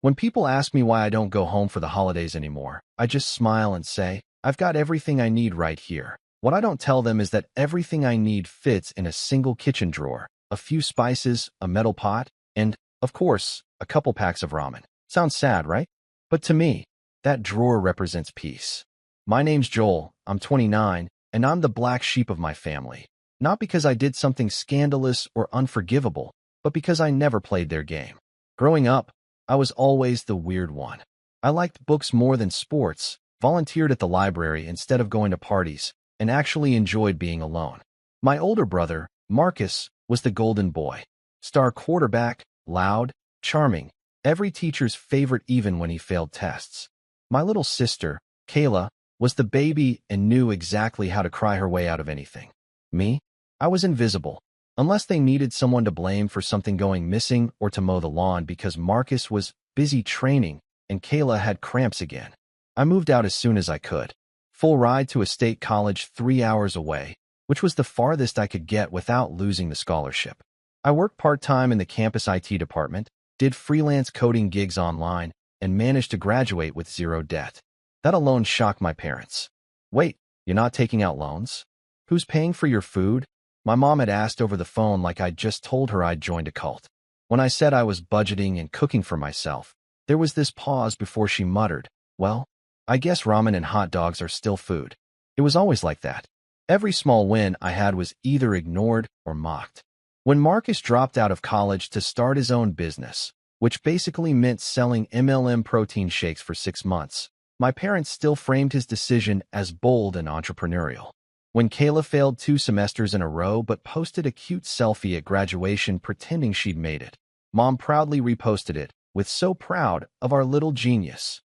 When people ask me why I don't go home for the holidays anymore, I just smile and say, I've got everything I need right here. What I don't tell them is that everything I need fits in a single kitchen drawer, a few spices, a metal pot, and, of course, a couple packs of ramen. Sounds sad, right? But to me, that drawer represents peace. My name's Joel, I'm 29, and I'm the black sheep of my family. Not because I did something scandalous or unforgivable, but because I never played their game. Growing up, I was always the weird one. I liked books more than sports, volunteered at the library instead of going to parties, and actually enjoyed being alone. My older brother, Marcus, was the golden boy. Star quarterback, loud, charming, every teacher's favorite even when he failed tests. My little sister, Kayla, was the baby and knew exactly how to cry her way out of anything. Me? I was invisible, unless they needed someone to blame for something going missing or to mow the lawn because Marcus was busy training and Kayla had cramps again. I moved out as soon as I could. Full ride to a state college 3 hours away, which was the farthest I could get without losing the scholarship. I worked part-time in the campus IT department, did freelance coding gigs online, and managed to graduate with zero debt. That alone shocked my parents. Wait, you're not taking out loans? Who's paying for your food? My mom had asked over the phone like I'd just told her I'd joined a cult. When I said I was budgeting and cooking for myself, there was this pause before she muttered, well, I guess ramen and hot dogs are still food. It was always like that. Every small win I had was either ignored or mocked. When Marcus dropped out of college to start his own business, which basically meant selling MLM protein shakes for 6 months, my parents still framed his decision as bold and entrepreneurial. When Kayla failed 2 semesters in a row but posted a cute selfie at graduation pretending she'd made it, Mom proudly reposted it, with so proud of our little genius.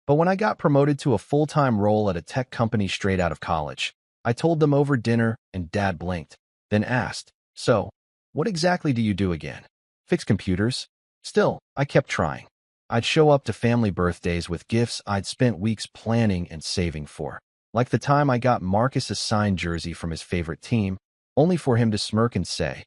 But when I got promoted to a full-time role at a tech company straight out of college, I told them over dinner and Dad blinked, then asked, so, what exactly do you do again? Fix computers? Still, I kept trying. I'd show up to family birthdays with gifts I'd spent weeks planning and saving for. Like the time I got Marcus a signed jersey from his favorite team, only for him to smirk and say,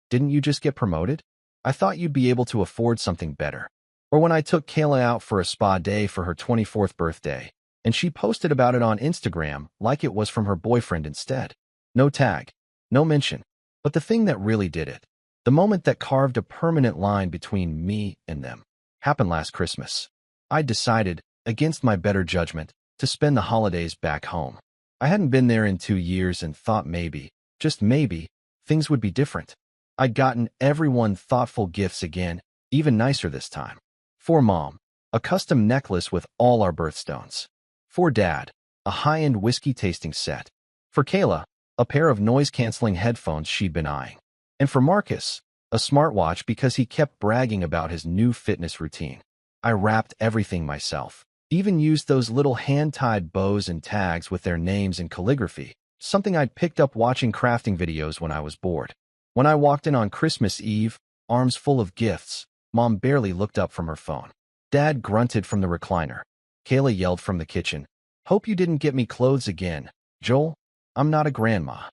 didn't you just get promoted? I thought you'd be able to afford something better. Or when I took Kayla out for a spa day for her 24th birthday, and she posted about it on Instagram like it was from her boyfriend instead. No tag, no mention. But the thing that really did it, the moment that carved a permanent line between me and them, happened last Christmas. I decided, against my better judgment, to spend the holidays back home. I hadn't been there in 2 years and thought maybe, just maybe, things would be different. I'd gotten everyone thoughtful gifts again, even nicer this time. For Mom, a custom necklace with all our birthstones. For Dad, a high-end whiskey tasting set. For Kayla, a pair of noise-canceling headphones she'd been eyeing. And for Marcus, a smartwatch because he kept bragging about his new fitness routine. I wrapped everything myself. Even used those little hand-tied bows and tags with their names in calligraphy, something I'd picked up watching crafting videos when I was bored. When I walked in on Christmas Eve, arms full of gifts, Mom barely looked up from her phone. Dad grunted from the recliner. Kayla yelled from the kitchen, hope you didn't get me clothes again, Joel. I'm not a grandma.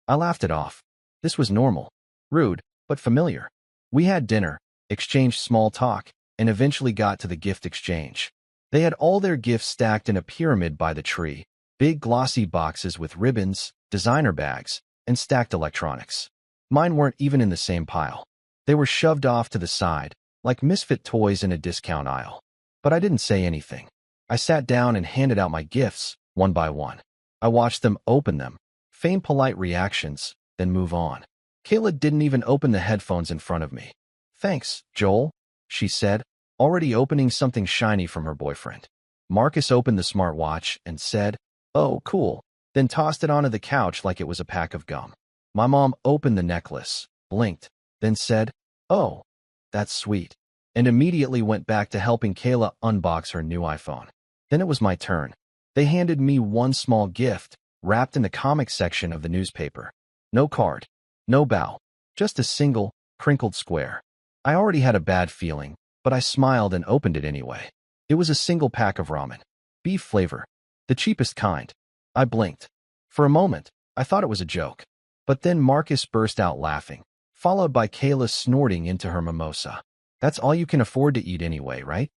I laughed it off. This was normal. Rude, but familiar. We had dinner, exchanged small talk, and eventually got to the gift exchange. They had all their gifts stacked in a pyramid by the tree, big glossy boxes with ribbons, designer bags, and stacked electronics. Mine weren't even in the same pile. They were shoved off to the side, like misfit toys in a discount aisle. But I didn't say anything. I sat down and handed out my gifts, one by one. I watched them open them, feign polite reactions, then move on. Kayla didn't even open the headphones in front of me. Thanks, Joel, she said, already opening something shiny from her boyfriend. Marcus opened the smartwatch and said, oh, cool, then tossed it onto the couch like it was a pack of gum. My mom opened the necklace, blinked, then said, oh, that's sweet, and immediately went back to helping Kayla unbox her new iPhone. Then it was my turn. They handed me one small gift, wrapped in the comics section of the newspaper. No card, no bow, just a single, crinkled square. I already had a bad feeling, but I smiled and opened it anyway. It was a single pack of ramen. Beef flavor. The cheapest kind. I blinked. For a moment, I thought it was a joke. But then Marcus burst out laughing, followed by Kayla snorting into her mimosa. That's all you can afford to eat anyway, right?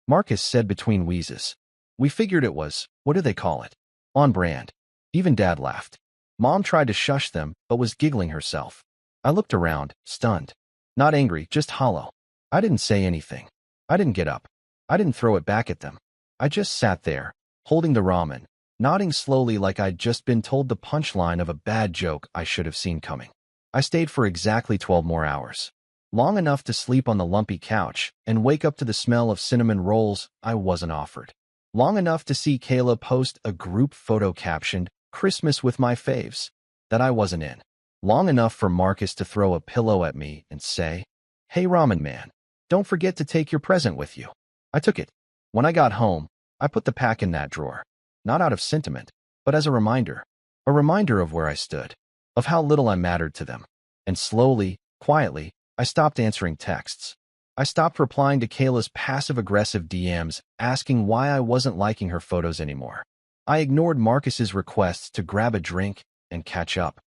Marcus said between wheezes. We figured it was, what do they call it? On brand. Even Dad laughed. Mom tried to shush them, but was giggling herself. I looked around, stunned. Not angry, just hollow. I didn't say anything. I didn't get up. I didn't throw it back at them. I just sat there, holding the ramen, nodding slowly like I'd just been told the punchline of a bad joke I should have seen coming. I stayed for exactly 12 more hours. Long enough to sleep on the lumpy couch and wake up to the smell of cinnamon rolls I wasn't offered. Long enough to see Kayla post a group photo captioned, "Christmas with my faves," that I wasn't in. Long enough for Marcus to throw a pillow at me and say, "Hey Ramen man, don't forget to take your present with you." I took it. When I got home, I put the pack in that drawer. Not out of sentiment, but as a reminder. A reminder of where I stood, of how little I mattered to them. And slowly, quietly, I stopped answering texts. I stopped replying to Kayla's passive-aggressive DMs asking why I wasn't liking her photos anymore. I ignored Marcus's requests to grab a drink and catch up.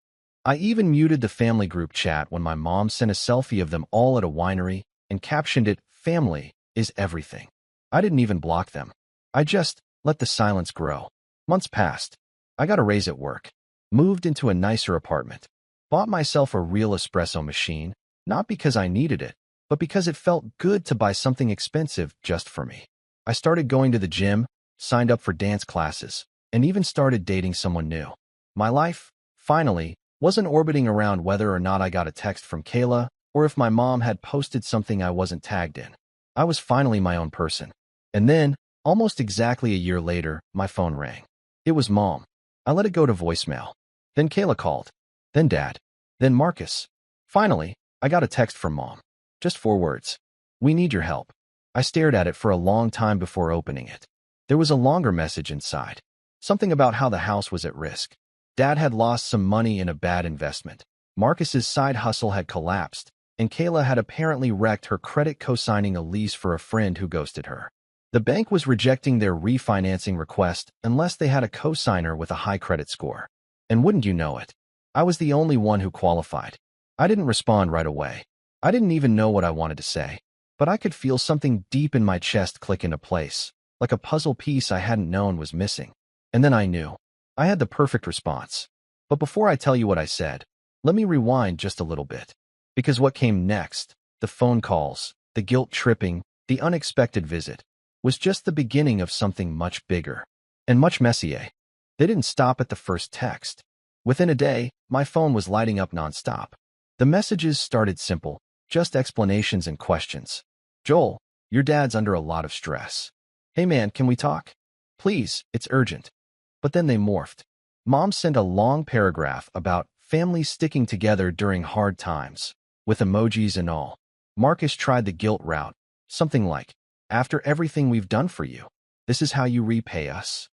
I even muted the family group chat when my mom sent a selfie of them all at a winery and captioned it, "Family is everything." I didn't even block them. I just let the silence grow. Months passed. I got a raise at work, moved into a nicer apartment, bought myself a real espresso machine, not because I needed it, but because it felt good to buy something expensive just for me. I started going to the gym, signed up for dance classes, and even started dating someone new. My life, finally, wasn't orbiting around whether or not I got a text from Kayla or if my mom had posted something I wasn't tagged in. I was finally my own person. And then, almost exactly a year later, my phone rang. It was Mom. I let it go to voicemail. Then Kayla called. Then Dad. Then Marcus. Finally, I got a text from Mom. Just 4 words. "We need your help." I stared at it for a long time before opening it. There was a longer message inside. Something about how the house was at risk. Dad had lost some money in a bad investment. Marcus's side hustle had collapsed, and Kayla had apparently wrecked her credit co-signing a lease for a friend who ghosted her. The bank was rejecting their refinancing request unless they had a co-signer with a high credit score. And wouldn't you know it, I was the only one who qualified. I didn't respond right away. I didn't even know what I wanted to say, but I could feel something deep in my chest click into place, like a puzzle piece I hadn't known was missing. And then I knew. I had the perfect response. But before I tell you what I said, let me rewind just a little bit. Because what came next, the phone calls, the guilt-tripping, the unexpected visit, was just the beginning of something much bigger and much messier. They didn't stop at the first text. Within a day, my phone was lighting up nonstop. The messages started simple, just explanations and questions. "Joel, your dad's under a lot of stress. Hey man, can we talk? Please, it's urgent." But then they morphed. Mom sent a long paragraph about families sticking together during hard times, with emojis and all. Marcus tried the guilt route, something like, "After everything we've done for you, this is how you repay us."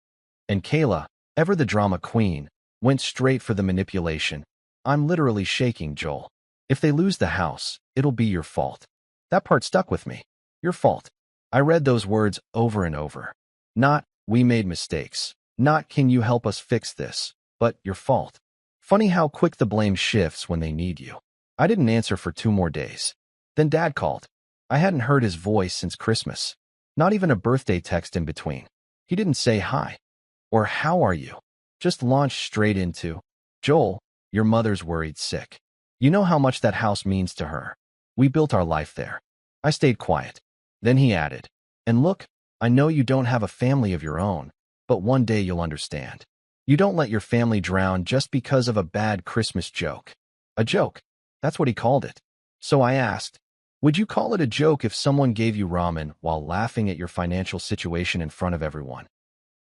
And Kayla, ever the drama queen, went straight for the manipulation. "I'm literally shaking, Joel. If they lose the house, it'll be your fault." That part stuck with me. Your fault. I read those words over and over. Not, "We made mistakes." Not, "Can you help us fix this?" But, "Your fault." Funny how quick the blame shifts when they need you. I didn't answer for 2 more days. Then Dad called. I hadn't heard his voice since Christmas. Not even a birthday text in between. He didn't say hi. Or how are you? Just launched straight into, "Joel, your mother's worried sick. You know how much that house means to her. We built our life there." I stayed quiet. Then he added, "And look, I know you don't have a family of your own, but one day you'll understand. You don't let your family drown just because of a bad Christmas joke." A joke. That's what he called it. So I asked, "Would you call it a joke if someone gave you ramen while laughing at your financial situation in front of everyone?"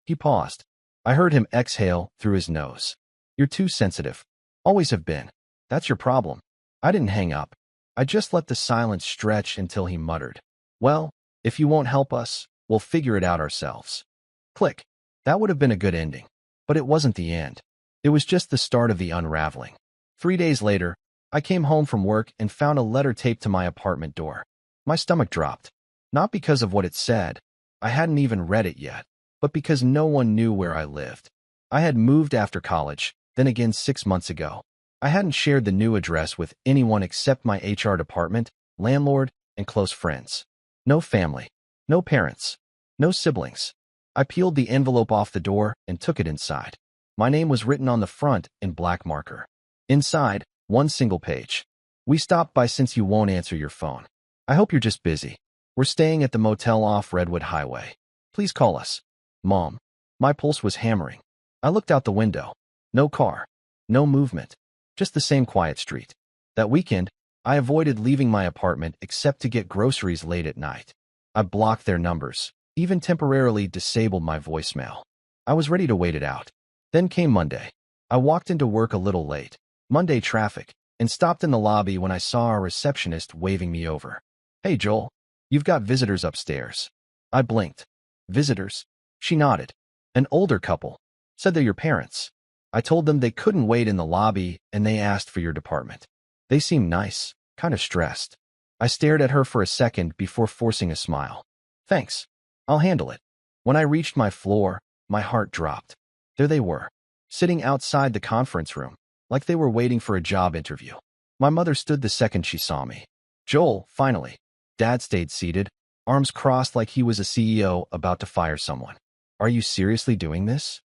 He paused. I heard him exhale through his nose. "You're too sensitive. Always have been. That's your problem." I didn't hang up. I just let the silence stretch until he muttered, "Well, if you won't help us, we'll figure it out ourselves." Click. That would have been a good ending. But it wasn't the end. It was just the start of the unraveling. 3 days later, I came home from work and found a letter taped to my apartment door. My stomach dropped. Not because of what it said. I hadn't even read it yet. But because no one knew where I lived. I had moved after college, then again 6 months ago. I hadn't shared the new address with anyone except my HR department, landlord, and close friends. No family. No parents. No siblings. I peeled the envelope off the door and took it inside. My name was written on the front in black marker. Inside, one single page. We stopped by since you won't answer your phone. I hope you're just busy. We're staying at the motel off Redwood Highway. Please call us. Mom. My pulse was hammering. I looked out the window. No car. No movement. Just the same quiet street. That weekend, I avoided leaving my apartment except to get groceries late at night. I blocked their numbers, even temporarily disabled my voicemail. I was ready to wait it out. Then came Monday. I walked into work a little late, Monday traffic, and stopped in the lobby when I saw our receptionist waving me over. Hey, Joel, you've got visitors upstairs. I blinked. Visitors? She nodded. An older couple. Said they're your parents. I told them they couldn't wait in the lobby and they asked for your department. They seemed nice, kind of stressed. I stared at her for a second before forcing a smile. Thanks. I'll handle it. When I reached my floor, my heart dropped. There they were, sitting outside the conference room, like they were waiting for a job interview. My mother stood the second she saw me. Joel, finally. Dad stayed seated, arms crossed like he was a CEO about to fire someone. Are you seriously doing this?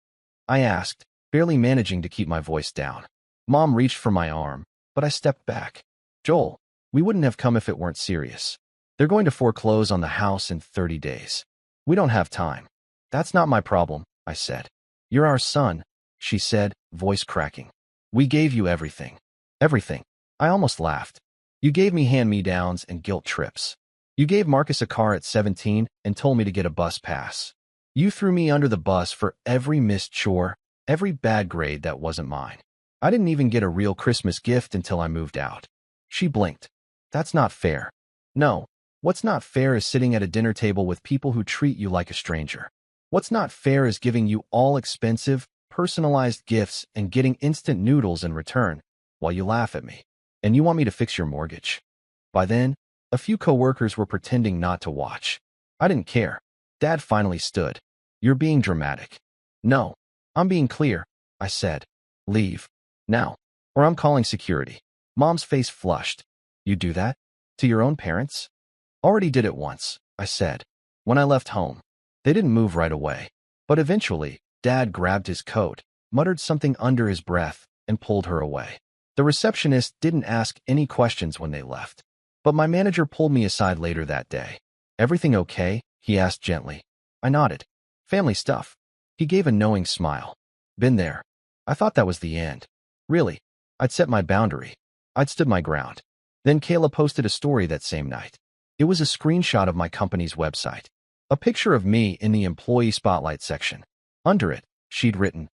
I asked, barely managing to keep my voice down. Mom reached for my arm, but I stepped back. Joel, we wouldn't have come if it weren't serious. They're going to foreclose on the house in 30 days. We don't have time. That's not my problem, I said. You're our son, she said, voice cracking. We gave you everything. Everything. I almost laughed. You gave me hand-me-downs and guilt trips. You gave Marcus a car at 17 and told me to get a bus pass. You threw me under the bus for every missed chore, every bad grade that wasn't mine. I didn't even get a real Christmas gift until I moved out. She blinked. That's not fair. No, what's not fair is sitting at a dinner table with people who treat you like a stranger. What's not fair is giving you all expensive, personalized gifts and getting instant noodles in return while you laugh at me. And you want me to fix your mortgage? By then, a few coworkers were pretending not to watch. I didn't care. Dad finally stood. You're being dramatic. No, I'm being clear, I said. Leave. Now, or I'm calling security. Mom's face flushed. You do that? To your own parents? Already did it once, I said. When I left home. They didn't move right away. But eventually, Dad grabbed his coat, muttered something under his breath, and pulled her away. The receptionist didn't ask any questions when they left. But my manager pulled me aside later that day. Everything okay? He asked gently. I nodded. Family stuff. He gave a knowing smile. Been there. I thought that was the end. Really. I'd set my boundary. I'd stood my ground. Then Kayla posted a story that same night. It was a screenshot of my company's website. A picture of me in the employee spotlight section. Under it, she'd written,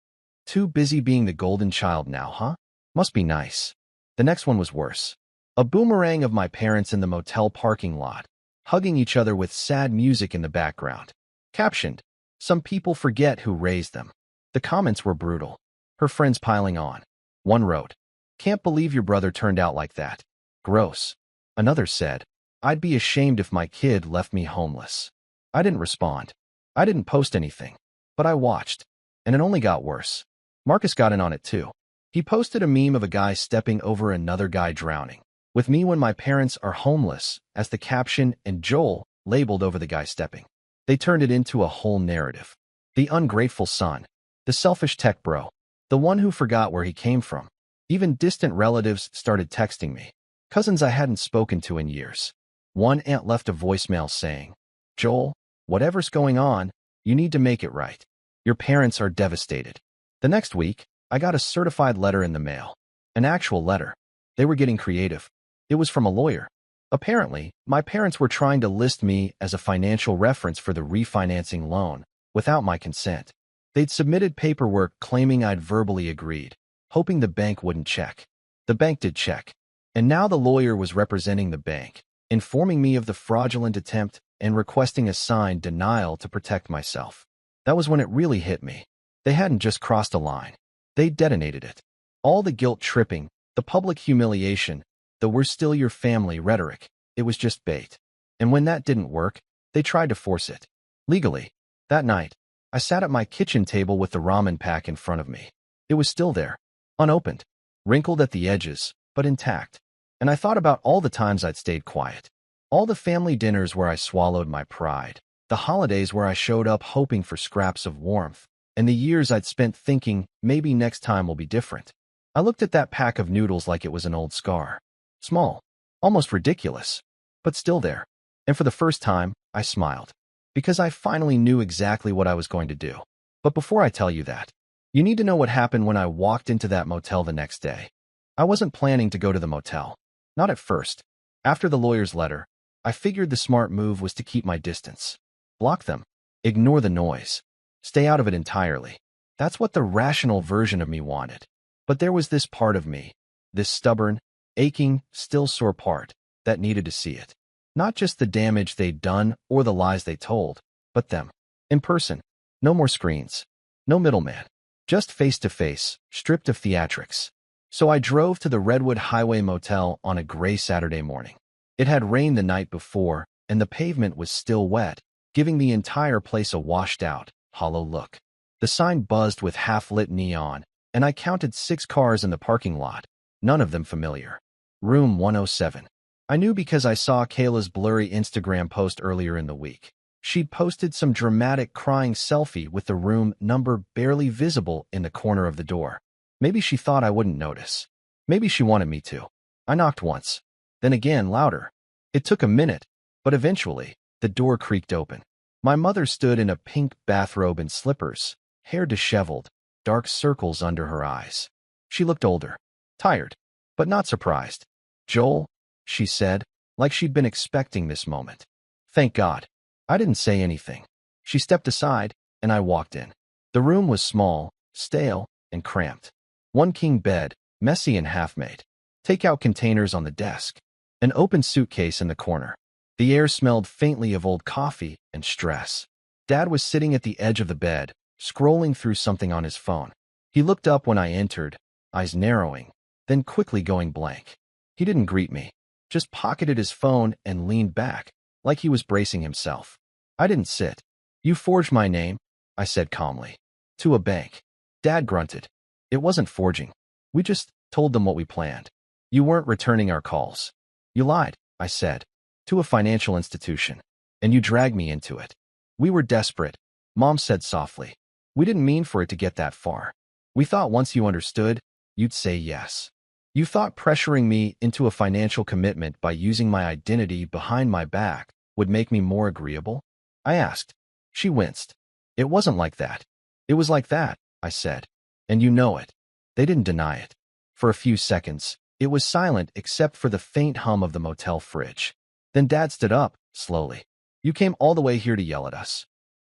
"Too busy being the golden child now, huh? Must be nice." The next one was worse. A boomerang of my parents in the motel parking lot, hugging each other with sad music in the background. Captioned, "Some people forget who raised them." The comments were brutal. Her friends piling on. One wrote, "Can't believe your brother turned out like that. Gross." Another said, "I'd be ashamed if my kid left me homeless." I didn't respond. I didn't post anything. But I watched. And it only got worse. Marcus got in on it too. He posted a meme of a guy stepping over another guy drowning, with "Me when my parents are homeless" as the caption and Joel labeled over the guy stepping. They turned it into a whole narrative. The ungrateful son. The selfish tech bro. The one who forgot where he came from. Even distant relatives started texting me. Cousins I hadn't spoken to in years. One aunt left a voicemail saying, "Joel, whatever's going on, you need to make it right. Your parents are devastated." The next week, I got a certified letter in the mail. An actual letter. They were getting creative. It was from a lawyer. Apparently, my parents were trying to list me as a financial reference for the refinancing loan, without my consent. They'd submitted paperwork claiming I'd verbally agreed, hoping the bank wouldn't check. The bank did check. And now the lawyer was representing the bank, informing me of the fraudulent attempt and requesting a signed denial to protect myself. That was when it really hit me. They hadn't just crossed a line. They detonated it. All the guilt tripping, the public humiliation, the "we're still your family" rhetoric, it was just bait. And when that didn't work, they tried to force it. Legally. That night, I sat at my kitchen table with the ramen pack in front of me. It was still there, unopened, wrinkled at the edges, but intact. And I thought about all the times I'd stayed quiet. All the family dinners where I swallowed my pride. The holidays where I showed up hoping for scraps of warmth, and the years I'd spent thinking maybe next time will be different. I looked at that pack of noodles like it was an old scar. Small, almost ridiculous, but still there. And for the first time, I smiled. Because I finally knew exactly what I was going to do. But before I tell you that, you need to know what happened when I walked into that motel the next day. I wasn't planning to go to the motel. Not at first. After the lawyer's letter, I figured the smart move was to keep my distance. Block them. Ignore the noise. Stay out of it entirely. That's what the rational version of me wanted. But there was this part of me, this stubborn, aching, still sore part, that needed to see it. Not just the damage they'd done or the lies they told, but them. In person. No more screens. No middleman. Just face-to-face, stripped of theatrics. So I drove to the Redwood Highway Motel on a gray Saturday morning. It had rained the night before, and the pavement was still wet, giving the entire place a washed-out, hollow look. The sign buzzed with half-lit neon, and I counted 6 cars in the parking lot, none of them familiar. Room 107. I knew because I saw Kayla's blurry Instagram post earlier in the week. She'd posted some dramatic crying selfie with the room number barely visible in the corner of the door. Maybe she thought I wouldn't notice. Maybe she wanted me to. I knocked once. Then again, louder. It took a minute, but eventually, the door creaked open. My mother stood in a pink bathrobe and slippers, hair disheveled, dark circles under her eyes. She looked older, tired, but not surprised. "Joel," she said, like she'd been expecting this moment. Thank God. I didn't say anything. She stepped aside, and I walked in. The room was small, stale, and cramped. One king bed, messy and half-made. Takeout containers on the desk. An open suitcase in the corner. The air smelled faintly of old coffee and stress. Dad was sitting at the edge of the bed, scrolling through something on his phone. He looked up when I entered, eyes narrowing, then quickly going blank. He didn't greet me, just pocketed his phone and leaned back, like he was bracing himself. I didn't sit. "You forged my name," I said calmly. "To a bank." Dad grunted. "It wasn't forging. We just told them what we planned. You weren't returning our calls." "You lied," I said. "To a financial institution. And you dragged me into it." "We were desperate," Mom said softly. "We didn't mean for it to get that far. We thought once you understood, you'd say yes. You thought pressuring me into a financial commitment by using my identity behind my back would make me more agreeable?" I asked. She winced. "It wasn't like that." "It was like that," I said. "And you know it." They didn't deny it. For a few seconds, it was silent except for the faint hum of the motel fridge. Then Dad stood up, slowly. "You came all the way here to yell at us."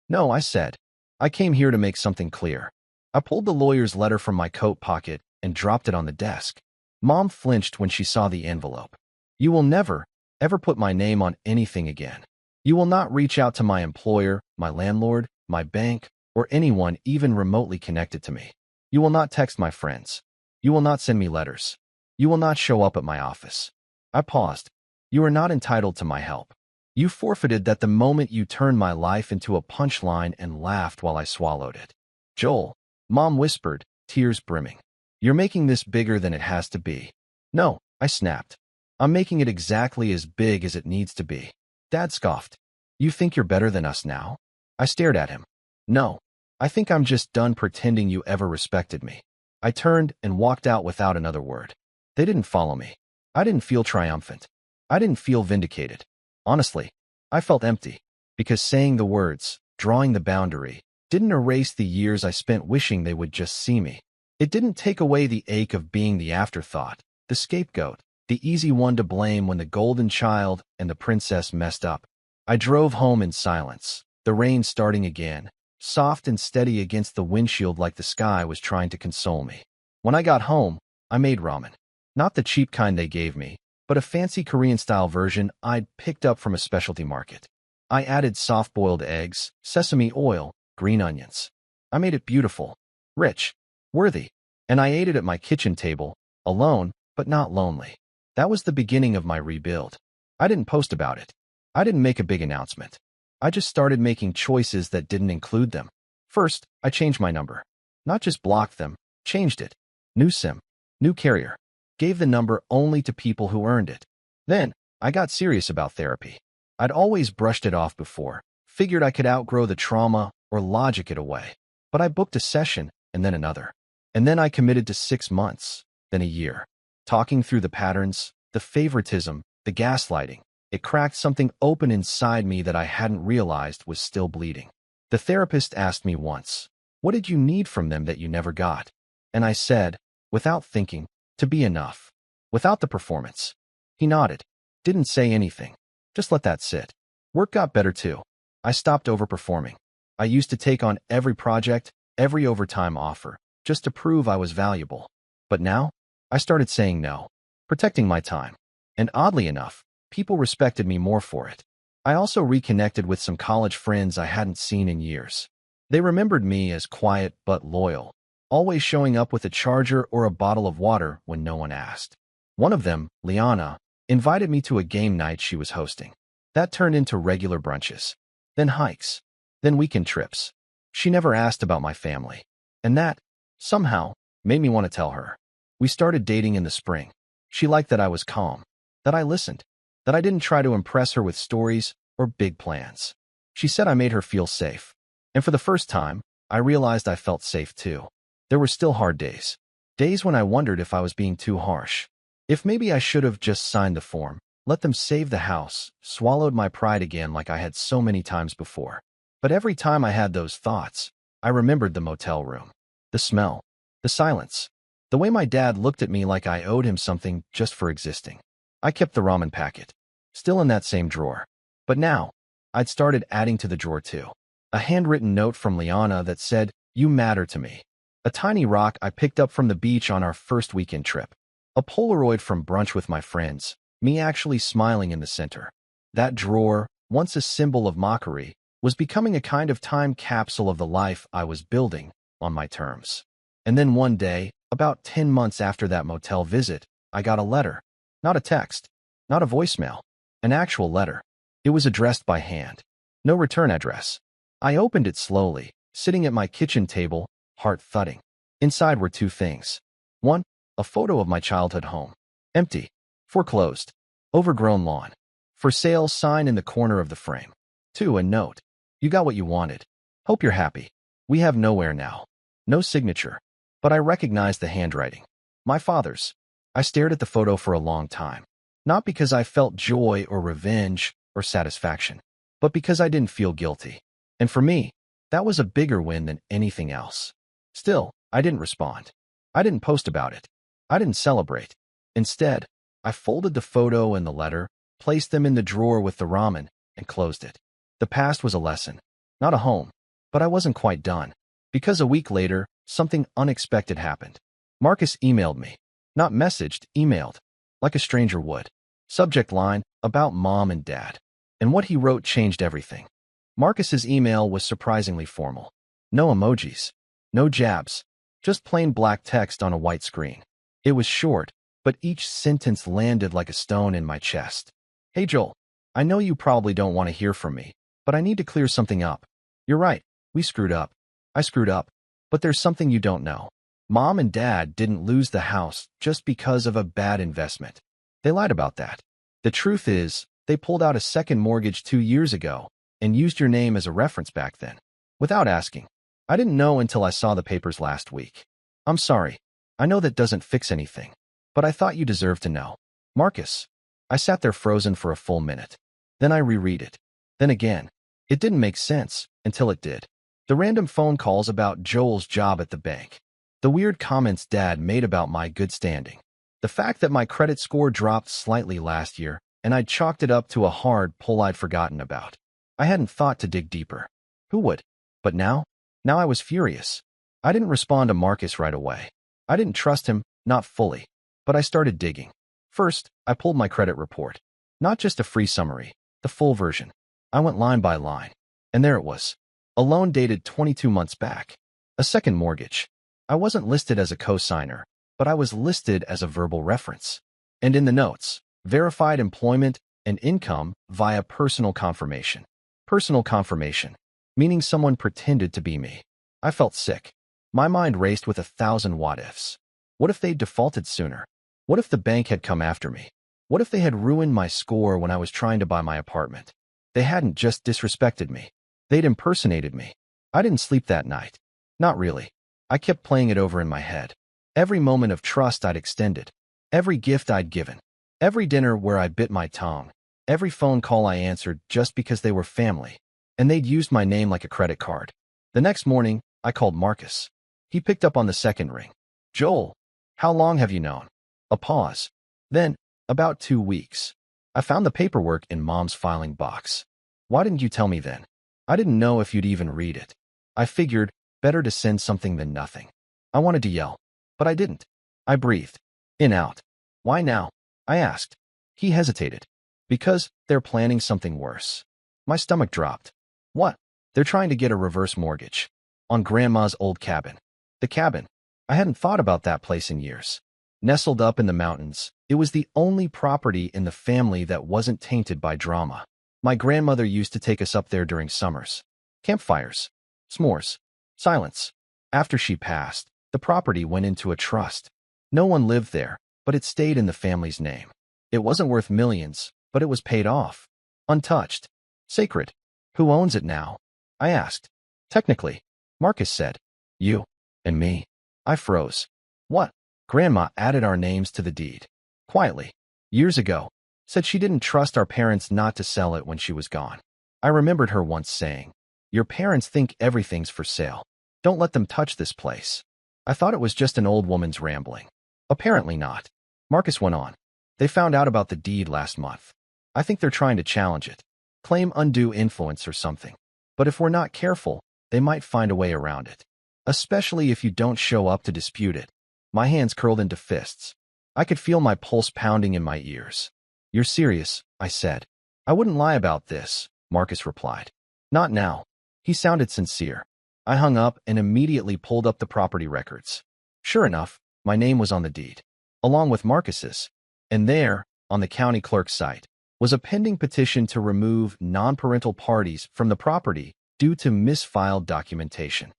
"No," I said. "I came here to make something clear." I pulled the lawyer's letter from my coat pocket and dropped it on the desk. Mom flinched when she saw the envelope. "You will never, ever put my name on anything again. You will not reach out to my employer, my landlord, my bank, or anyone even remotely connected to me. You will not text my friends. You will not send me letters. You will not show up at my office." I paused. "You are not entitled to my help. You forfeited that the moment you turned my life into a punchline," and laughed while I swallowed it. "Joel," Mom whispered, tears brimming. "You're making this bigger than it has to be." "No," I snapped. "I'm making it exactly as big as it needs to be." Dad scoffed. "You think you're better than us now?" I stared at him. "No. I think I'm just done pretending you ever respected me." I turned and walked out without another word. They didn't follow me. I didn't feel triumphant. I didn't feel vindicated. Honestly, I felt empty. Because saying the words, drawing the boundary, didn't erase the years I spent wishing they would just see me. It didn't take away the ache of being the afterthought, the scapegoat, the easy one to blame when the golden child and the princess messed up. I drove home in silence, the rain starting again, soft and steady against the windshield like the sky was trying to console me. When I got home, I made ramen. Not the cheap kind they gave me, but a fancy Korean-style version I'd picked up from a specialty market. I added soft-boiled eggs, sesame oil, green onions. I made it beautiful, rich, worthy, and I ate it at my kitchen table, alone, but not lonely. That was the beginning of my rebuild. I didn't post about it. I didn't make a big announcement. I just started making choices that didn't include them. First, I changed my number. Not just blocked them, changed it. New SIM, new carrier. Gave the number only to people who earned it. Then, I got serious about therapy. I'd always brushed it off before, Figured I could outgrow the trauma or logic it away. But I booked a session and then another. And then I committed to 6 months, then a year. Talking through the patterns, the favoritism, the gaslighting, it cracked something open inside me that I hadn't realized was still bleeding. The therapist asked me once, "What did you need from them that you never got?" And I said, without thinking, to be enough. Without the performance. He nodded. Didn't say anything. Just let that sit. Work got better too. I stopped overperforming. I used to take on every project, every overtime offer, just to prove I was valuable. But now, I started saying no, protecting my time. And oddly enough, people respected me more for it. I also reconnected with some college friends I hadn't seen in years. They remembered me as quiet but loyal, always showing up with a charger or a bottle of water when no one asked. One of them, Liana, invited me to a game night she was hosting. That turned into regular brunches, then hikes, then weekend trips. She never asked about my family. And that, somehow, made me want to tell her. We started dating in the spring. She liked that I was calm, that I listened, that I didn't try to impress her with stories or big plans. She said I made her feel safe. And for the first time, I realized I felt safe too. There were still hard days. Days when I wondered if I was being too harsh. If maybe I should have just signed the form, let them save the house, swallowed my pride again like I had so many times before. But every time I had those thoughts, I remembered the motel room. The smell. The silence. The way my dad looked at me like I owed him something just for existing. I kept the ramen packet, still in that same drawer. But now, I'd started adding to the drawer too. A handwritten note from Liana that said, "You matter to me." A tiny rock I picked up from the beach on our first weekend trip. A Polaroid from brunch with my friends, me actually smiling in the center. That drawer, once a symbol of mockery, was becoming a kind of time capsule of the life I was building on my terms. And then one day, about 10 months after that motel visit, I got a letter. Not a text, not a voicemail, an actual letter. It was addressed by hand. No return address. I opened it slowly, sitting at my kitchen table, heart thudding. Inside were two things. One, a photo of my childhood home. Empty. Foreclosed. Overgrown lawn. For sale sign in the corner of the frame. Two, a note. You got what you wanted. Hope you're happy. We have nowhere now. No signature. But I recognized the handwriting. My father's. I stared at the photo for a long time. Not because I felt joy or revenge or satisfaction, but because I didn't feel guilty. And for me, that was a bigger win than anything else. Still, I didn't respond. I didn't post about it. I didn't celebrate. Instead, I folded the photo and the letter, placed them in the drawer with the ramen, and closed it. The past was a lesson, not a home. But I wasn't quite done. Because a week later, something unexpected happened. Marcus emailed me. Not messaged, emailed. Like a stranger would. Subject line, about mom and dad. And what he wrote changed everything. Marcus's email was surprisingly formal. No emojis. No jabs. Just plain black text on a white screen. It was short, but each sentence landed like a stone in my chest. Hey Joel, I know you probably don't want to hear from me, but I need to clear something up. You're right, we screwed up. I screwed up. But there's something you don't know. Mom and Dad didn't lose the house just because of a bad investment. They lied about that. The truth is, they pulled out a second mortgage 2 years ago and used your name as a reference back then. Without asking. I didn't know until I saw the papers last week. I'm sorry. I know that doesn't fix anything. But I thought you deserved to know. Marcus. I sat there frozen for a full minute. Then I reread it. Then again. It didn't make sense until it did. The random phone calls about Joel's job at the bank. The weird comments Dad made about my good standing. The fact that my credit score dropped slightly last year, and I'd chalked it up to a hard pull I'd forgotten about. I hadn't thought to dig deeper. Who would? But now I was furious. I didn't respond to Marcus right away. I didn't trust him, not fully. But I started digging. First, I pulled my credit report. Not just a free summary, the full version. I went line by line. And there it was. A loan dated 22 months back. A second mortgage. I wasn't listed as a co-signer, but I was listed as a verbal reference. And in the notes, verified employment and income via personal confirmation. Personal confirmation, meaning someone pretended to be me. I felt sick. My mind raced with 1,000 what-ifs. What if they defaulted sooner? What if the bank had come after me? What if they had ruined my score when I was trying to buy my apartment? They hadn't just disrespected me. They'd impersonated me. I didn't sleep that night. Not really. I kept playing it over in my head. Every moment of trust I'd extended. Every gift I'd given. Every dinner where I bit my tongue. Every phone call I answered just because they were family. And they'd used my name like a credit card. The next morning, I called Marcus. He picked up on the second ring. Joel, how long have you known? A pause. Then, about 2 weeks. I found the paperwork in Mom's filing box. Why didn't you tell me then? I didn't know if you'd even read it. I figured, better to send something than nothing. I wanted to yell, but I didn't. I breathed. In, out. Why now? I asked. He hesitated. Because they're planning something worse. My stomach dropped. What? They're trying to get a reverse mortgage. On Grandma's old cabin. The cabin. I hadn't thought about that place in years. Nestled up in the mountains, it was the only property in the family that wasn't tainted by drama. My grandmother used to take us up there during summers. Campfires. S'mores. Silence. After she passed, the property went into a trust. No one lived there, but it stayed in the family's name. It wasn't worth millions, but it was paid off. Untouched. Sacred. Who owns it now? I asked. Technically, Marcus said. You. And me. I froze. What? Grandma added our names to the deed. Quietly. Years ago. Said she didn't trust our parents not to sell it when she was gone. I remembered her once saying, your parents think everything's for sale. Don't let them touch this place. I thought it was just an old woman's rambling. Apparently not. Marcus went on. They found out about the deed last month. I think they're trying to challenge it. Claim undue influence or something. But if we're not careful, they might find a way around it. Especially if you don't show up to dispute it. My hands curled into fists. I could feel my pulse pounding in my ears. You're serious, I said. I wouldn't lie about this, Marcus replied. Not now. He sounded sincere. I hung up and immediately pulled up the property records. Sure enough, my name was on the deed, along with Marcus's. And there, on the county clerk's site, was a pending petition to remove non-parental parties from the property due to misfiled documentation.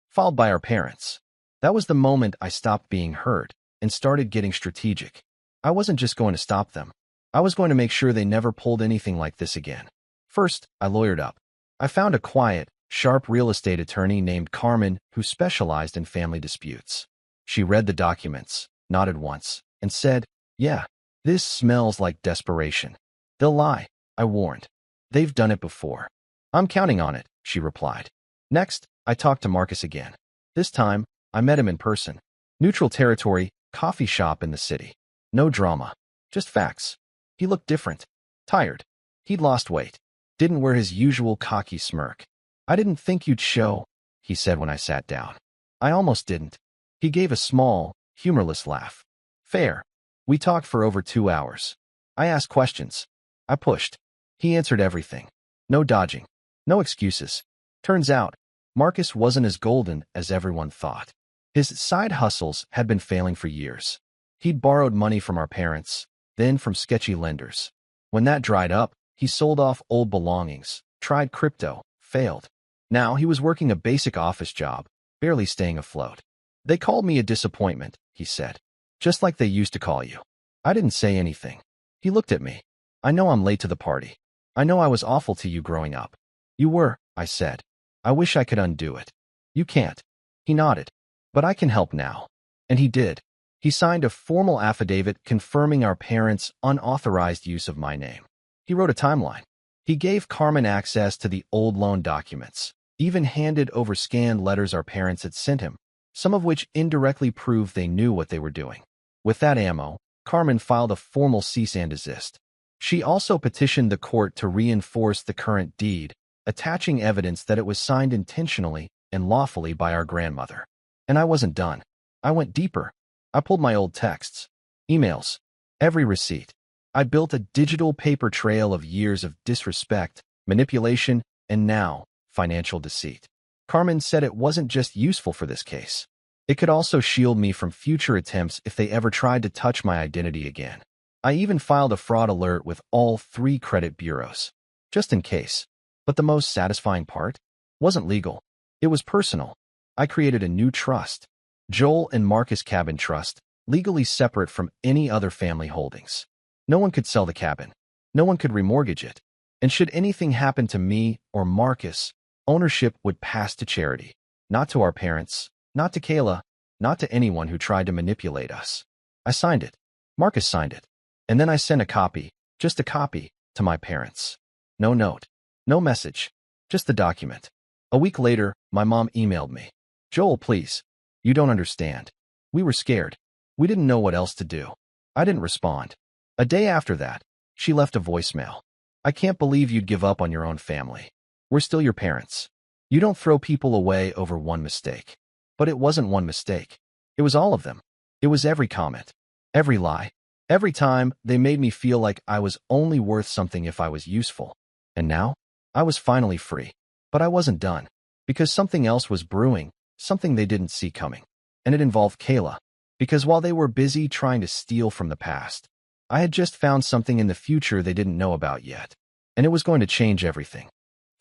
Filed by our parents. That was the moment I stopped being heard and started getting strategic. I wasn't just going to stop them. I was going to make sure they never pulled anything like this again. First, I lawyered up. I found a quiet, sharp real estate attorney named Carmen who specialized in family disputes. She read the documents, nodded once, and said, yeah, this smells like desperation. They'll lie, I warned. They've done it before. I'm counting on it, she replied. Next, I talked to Marcus again. This time, I met him in person. Neutral territory, coffee shop in the city. No drama. Just facts. He looked different. Tired. He'd lost weight. Didn't wear his usual cocky smirk. I didn't think you'd show, he said when I sat down. I almost didn't. He gave a small, humorless laugh. Fair. We talked for over 2 hours. I asked questions. I pushed. He answered everything. No dodging. No excuses. Turns out, Marcus wasn't as golden as everyone thought. His side hustles had been failing for years. He'd borrowed money from our parents, then from sketchy lenders. When that dried up, he sold off old belongings, tried crypto, failed. Now he was working a basic office job, barely staying afloat. They called me a disappointment, he said. Just like they used to call you. I didn't say anything. He looked at me. I know I'm late to the party. I know I was awful to you growing up. You were, I said. I wish I could undo it. You can't. He nodded. But I can help now. And he did. He signed a formal affidavit confirming our parents' unauthorized use of my name. He wrote a timeline. He gave Carmen access to the old loan documents, even handed over scanned letters our parents had sent him, some of which indirectly proved they knew what they were doing. With that ammo, Carmen filed a formal cease and desist. She also petitioned the court to reinforce the current deed, attaching evidence that it was signed intentionally and lawfully by our grandmother. And I wasn't done. I went deeper. I pulled my old texts, emails, every receipt. I built a digital paper trail of years of disrespect, manipulation, and now, financial deceit. Carmen said it wasn't just useful for this case. It could also shield me from future attempts if they ever tried to touch my identity again. I even filed a fraud alert with all 3 credit bureaus, just in case. But the most satisfying part wasn't legal. It was personal. I created a new trust, Joel and Marcus Cabin Trust, legally separate from any other family holdings. No one could sell the cabin. No one could remortgage it. And should anything happen to me or Marcus, ownership would pass to charity. Not to our parents, not to Kayla, not to anyone who tried to manipulate us. I signed it. Marcus signed it. And then I sent a copy, just a copy, to my parents. No note, no message, just the document. A week later, my mom emailed me. Joel, please. You don't understand. We were scared. We didn't know what else to do. I didn't respond. A day after that, she left a voicemail. I can't believe you'd give up on your own family. We're still your parents. You don't throw people away over one mistake. But it wasn't one mistake. It was all of them. It was every comment, every lie, every time they made me feel like I was only worth something if I was useful. And now, I was finally free. But I wasn't done. Because something else was brewing, something they didn't see coming. And it involved Kayla. Because while they were busy trying to steal from the past, I had just found something in the future they didn't know about yet. And it was going to change everything.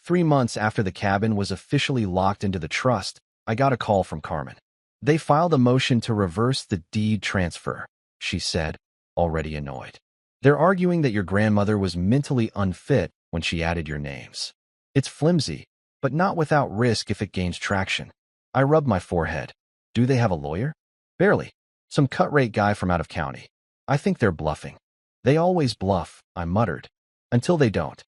3 months after the cabin was officially locked into the trust, I got a call from Carmen. They filed a motion to reverse the deed transfer, she said, already annoyed. They're arguing that your grandmother was mentally unfit when she added your names. It's flimsy, but not without risk if it gains traction. I rubbed my forehead. Do they have a lawyer? Barely. Some cut-rate guy from out of county. I think they're bluffing. They always bluff, I muttered. Until they don't.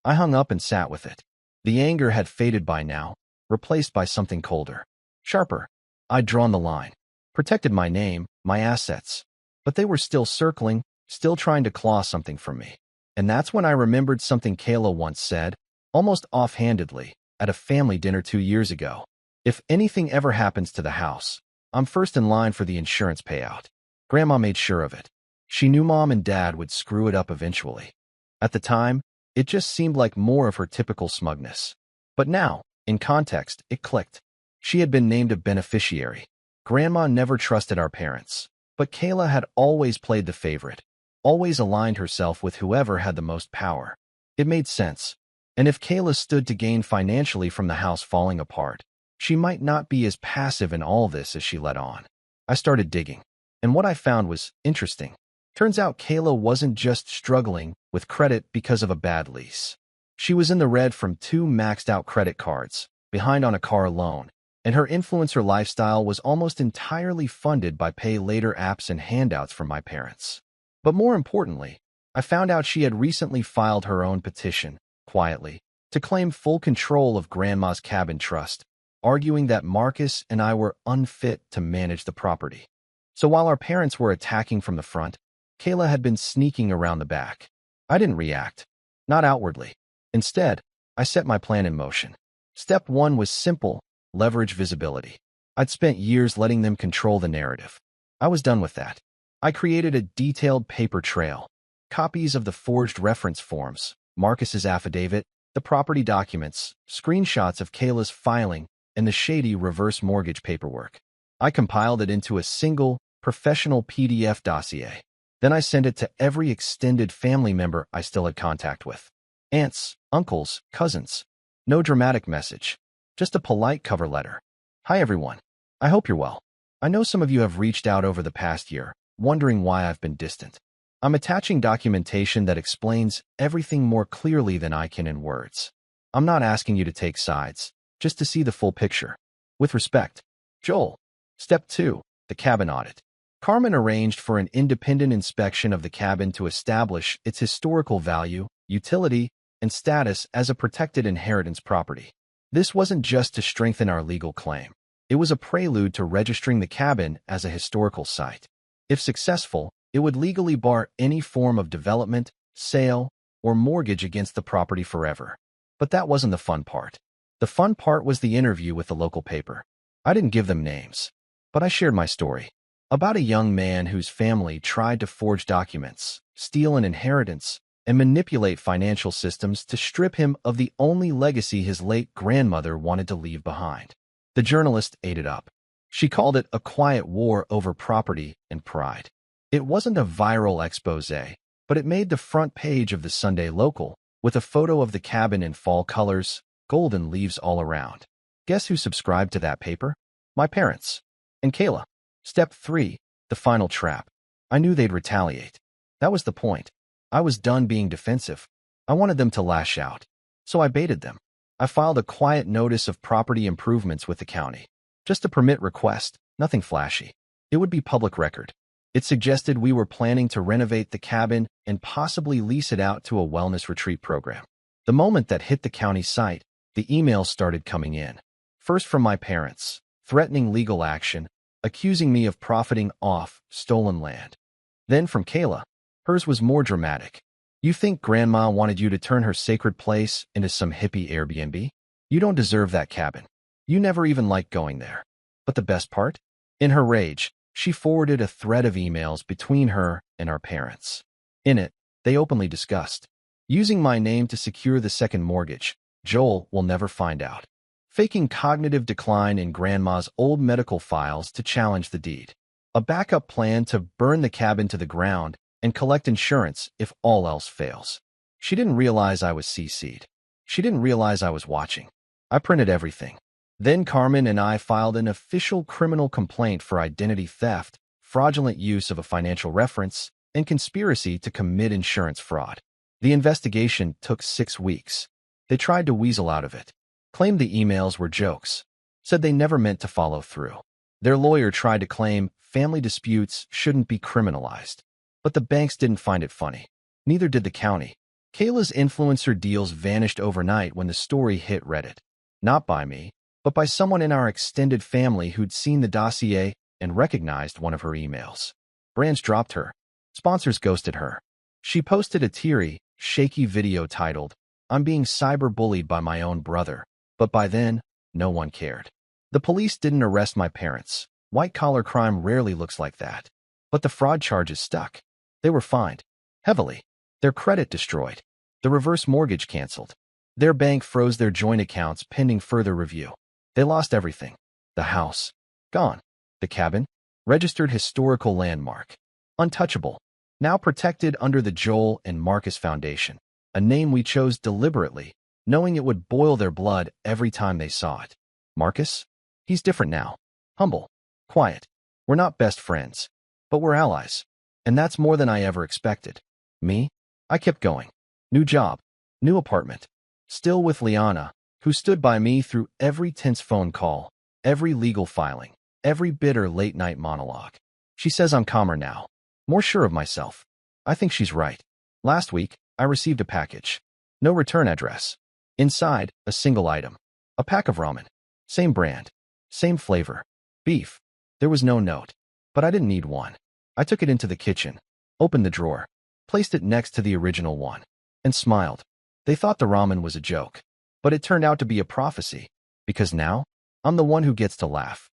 I hung up and sat with it. The anger had faded by now, replaced by something colder, sharper. I'd drawn the line, protected my name, my assets. But they were still circling, still trying to claw something from me. And that's when I remembered something Kayla once said, almost offhandedly, at a family dinner 2 years ago. If anything ever happens to the house, I'm first in line for the insurance payout. Grandma made sure of it. She knew Mom and Dad would screw it up eventually. At the time, it just seemed like more of her typical smugness. But now, in context, it clicked. She had been named a beneficiary. Grandma never trusted our parents. But Kayla had always played the favorite, always aligned herself with whoever had the most power. It made sense. And if Kayla stood to gain financially from the house falling apart, she might not be as passive in all this as she let on. I started digging. And what I found was interesting. Turns out Kayla wasn't just struggling with credit because of a bad lease. She was in the red from 2 maxed-out credit cards, behind on a car loan, and her influencer lifestyle was almost entirely funded by pay-later apps and handouts from my parents. But more importantly, I found out she had recently filed her own petition, quietly, to claim full control of Grandma's cabin trust, arguing that Marcus and I were unfit to manage the property. So while our parents were attacking from the front, Kayla had been sneaking around the back. I didn't react, not outwardly. Instead, I set my plan in motion. Step 1 was simple: leverage visibility. I'd spent years letting them control the narrative. I was done with that. I created a detailed paper trail, copies of the forged reference forms, Marcus's affidavit, the property documents, screenshots of Kayla's filing, and the shady reverse mortgage paperwork. I compiled it into a single, professional PDF dossier. Then I sent it to every extended family member I still had contact with. Aunts, uncles, cousins. No dramatic message. Just a polite cover letter. Hi everyone. I hope you're well. I know some of you have reached out over the past year, wondering why I've been distant. I'm attaching documentation that explains everything more clearly than I can in words. I'm not asking you to take sides, just to see the full picture. With respect, Joel. Step 2, the cabin audit. Carmen arranged for an independent inspection of the cabin to establish its historical value, utility, and status as a protected inheritance property. This wasn't just to strengthen our legal claim. It was a prelude to registering the cabin as a historical site. If successful, it would legally bar any form of development, sale, or mortgage against the property forever. But that wasn't the fun part. The fun part was the interview with the local paper. I didn't give them names, but I shared my story. About a young man whose family tried to forge documents, steal an inheritance, and manipulate financial systems to strip him of the only legacy his late grandmother wanted to leave behind. The journalist ate it up. She called it a quiet war over property and pride. It wasn't a viral expose, but it made the front page of the Sunday Local with a photo of the cabin in fall colors, golden leaves all around. Guess who subscribed to that paper? My parents. And Kayla. Step 3, the final trap. I knew they'd retaliate. That was the point. I was done being defensive. I wanted them to lash out. So I baited them. I filed a quiet notice of property improvements with the county. Just a permit request, nothing flashy. It would be public record. It suggested we were planning to renovate the cabin and possibly lease it out to a wellness retreat program. The moment that hit the county site, the emails started coming in. First from my parents, threatening legal action, accusing me of profiting off stolen land. Then from Kayla. Hers was more dramatic. You think Grandma wanted you to turn her sacred place into some hippie Airbnb? You don't deserve that cabin. You never even liked going there. But the best part? In her rage, she forwarded a thread of emails between her and our parents. In it, they openly discussed using my name to secure the second mortgage. Joel will never find out. Faking cognitive decline in Grandma's old medical files to challenge the deed. A backup plan to burn the cabin to the ground and collect insurance if all else fails. She didn't realize I was CC'd. She didn't realize I was watching. I printed everything. Then Carmen and I filed an official criminal complaint for identity theft, fraudulent use of a financial reference, and conspiracy to commit insurance fraud. The investigation took 6 weeks. They tried to weasel out of it, claimed the emails were jokes, said they never meant to follow through. Their lawyer tried to claim family disputes shouldn't be criminalized. But the banks didn't find it funny. Neither did the county. Kayla's influencer deals vanished overnight when the story hit Reddit. Not by me, but by someone in our extended family who'd seen the dossier and recognized one of her emails. Brands dropped her. Sponsors ghosted her. She posted a teary, shaky video titled, "I'm being cyberbullied by my own brother." But by then, no one cared. The police didn't arrest my parents. White-collar crime rarely looks like that. But the fraud charges stuck. They were fined. Heavily. Their credit destroyed. The reverse mortgage canceled. Their bank froze their joint accounts pending further review. They lost everything. The house. Gone. The cabin. Registered historical landmark. Untouchable. Now protected under the Joel and Marcus Foundation. A name we chose deliberately, knowing it would boil their blood every time they saw it. Marcus? He's different now. Humble. Quiet. We're not best friends. But we're allies. And that's more than I ever expected. Me? I kept going. New job. New apartment. Still with Liana, who stood by me through every tense phone call, every legal filing, every bitter late-night monologue. She says I'm calmer now. More sure of myself. I think she's right. Last week, I received a package. No return address. Inside, a single item. A pack of ramen. Same brand. Same flavor. Beef. There was no note. But I didn't need one. I took it into the kitchen, opened the drawer, placed it next to the original one, and smiled. They thought the ramen was a joke, but it turned out to be a prophecy, because now, I'm the one who gets to laugh.